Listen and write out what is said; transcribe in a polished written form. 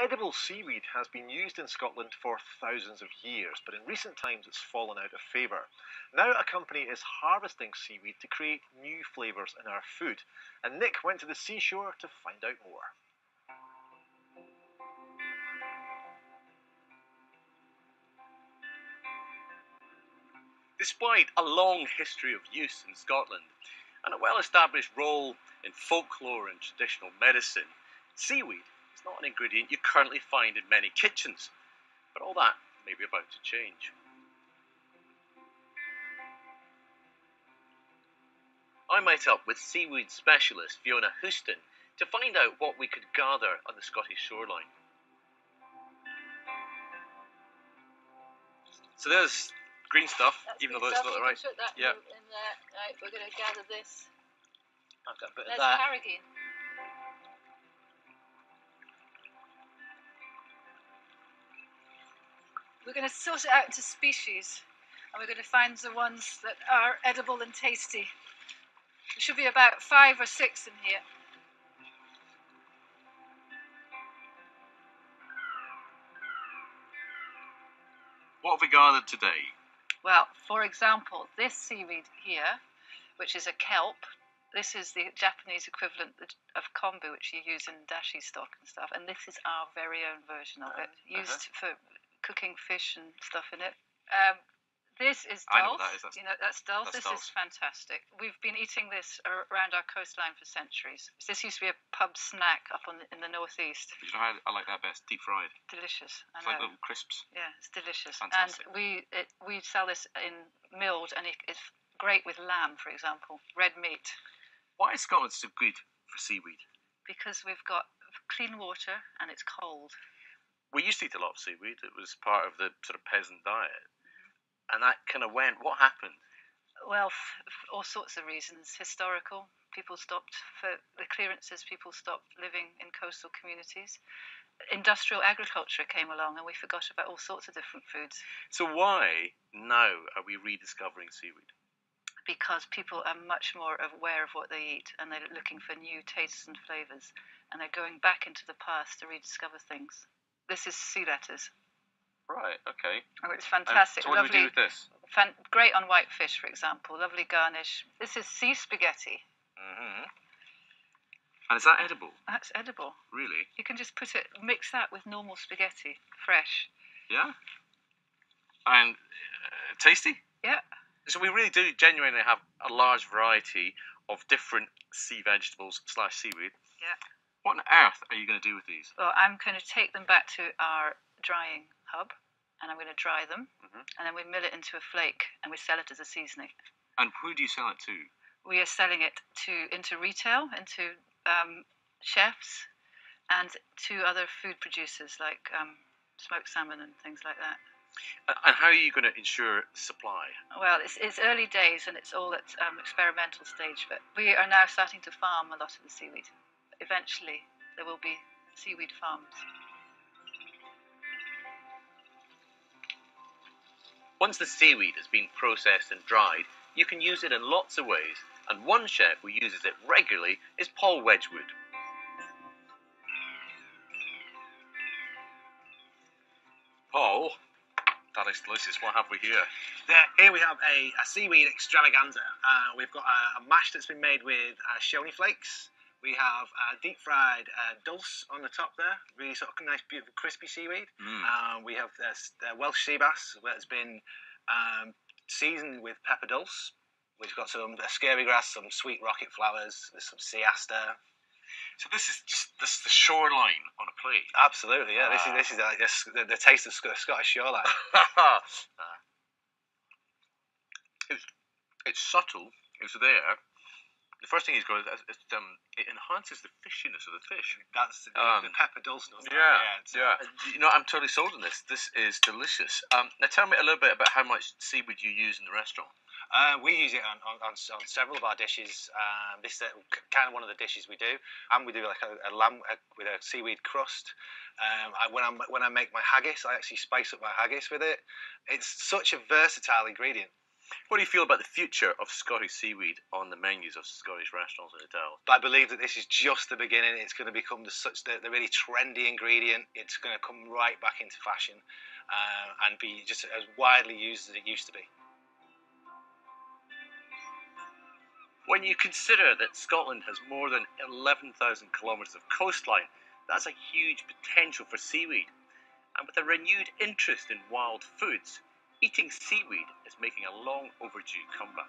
Edible seaweed has been used in Scotland for thousands of years, but in recent times it's fallen out of favour. Now a company is harvesting seaweed to create new flavours in our food, and Nick went to the seashore to find out more. Despite a long history of use in Scotland and a well-established role in folklore and traditional medicine, seaweed is not an ingredient you currently find in many kitchens, but all that may be about to change. I met up with seaweed specialist Fiona Houston to find out what we could gather on the Scottish shoreline. So there's green stuff, even though it's not the right. Put that Yeah. in there. Right, we're going to gather this. I've got a bit of There's that. carrageen. We're going to sort it out into species, and we're going to find the ones that are edible and tasty. There should be about 5 or 6 in here. What have we gathered today? Well, for example, this seaweed here, which is a kelp, this is the Japanese equivalent of kombu, which you use in dashi stock and stuff, and this is our very own version of it, used for cooking fish and stuff in it. This is dulse. I know what that is. That's dulse. That's This dulse. is fantastic. We've been eating this around our coastline for centuries. This used to be a pub snack up in the northeast. You know how I like that best? Deep fried. Delicious. I It's know. like little crisps. Yeah, it's delicious. Fantastic. And we sell this in milled, and it's great with lamb, for example, red meat, Why is Scotland so good for seaweed? because we've got clean water and it's cold. We used to eat a lot of seaweed. It was part of the sort of peasant diet. And that kind of went. What happened? Well, for all sorts of reasons. Historical, people stopped for the clearances. People stopped living in coastal communities. Industrial agriculture came along, and we forgot about all sorts of different foods. So why now are we rediscovering seaweed? Because people are much more aware of what they eat, and they're looking for new tastes and flavours, and they're going back into the past to rediscover things. This is sea lettuce. Right. Okay. Oh, it's fantastic. So what do we do Lovely, with this? great on white fish, for example. Lovely garnish. This is sea spaghetti. Mm-hmm. And is that edible? That's edible. Really? You can just mix that with normal spaghetti, fresh. Yeah. And tasty. Yeah. So we really do genuinely have a large variety of different sea vegetables / seaweed. Yeah. What on earth are you going to do with these? Well, I'm going to take them back to our drying hub, and I'm going to dry them, and then we mill it into a flake, and we sell it as a seasoning. And who do you sell it to? We are selling it into retail, into chefs, and to other food producers like smoked salmon and things like that. And how are you going to ensure supply? Well, it's early days and it's all at experimental stage, but we are now starting to farm a lot of the seaweed. Eventually, there will be seaweed farms. Once the seaweed has been processed and dried, you can use it in lots of ways, and one chef who uses it regularly is Paul Wedgwood. Paul, that is delicious. What have we here? Here we have a seaweed extravaganza. We've got a mash that's been made with shoni flakes. We have deep fried dulse on the top there, really sort of nice, beautiful, crispy seaweed. We have Welsh sea bass that's been seasoned with pepper dulse. We've got some scurvy grass, some sweet rocket flowers, there's some sea aster. So this is the shoreline on a plate. Absolutely, yeah. This is like the taste of Scottish shoreline. It's subtle. It's there. The first thing he's got is it enhances the fishiness of the fish. That's the pepper dulse. Yeah. You know, I'm totally sold on this. This is delicious. Now tell me a little bit about how much seaweed you use in the restaurant. We use it on several of our dishes. This is kind of one of the dishes we do, and we do like a lamb with a seaweed crust. When I make my haggis, I actually spice up my haggis with it. It's such a versatile ingredient. What do you feel about the future of Scottish seaweed on the menus of Scottish restaurants and hotels? I believe that this is just the beginning. It's going to become the really trendy ingredient. It's going to come right back into fashion and be just as widely used as it used to be. When you consider that Scotland has more than 11,000 kilometres of coastline, that's a huge potential for seaweed. And with a renewed interest in wild foods, eating seaweed is making a long overdue comeback.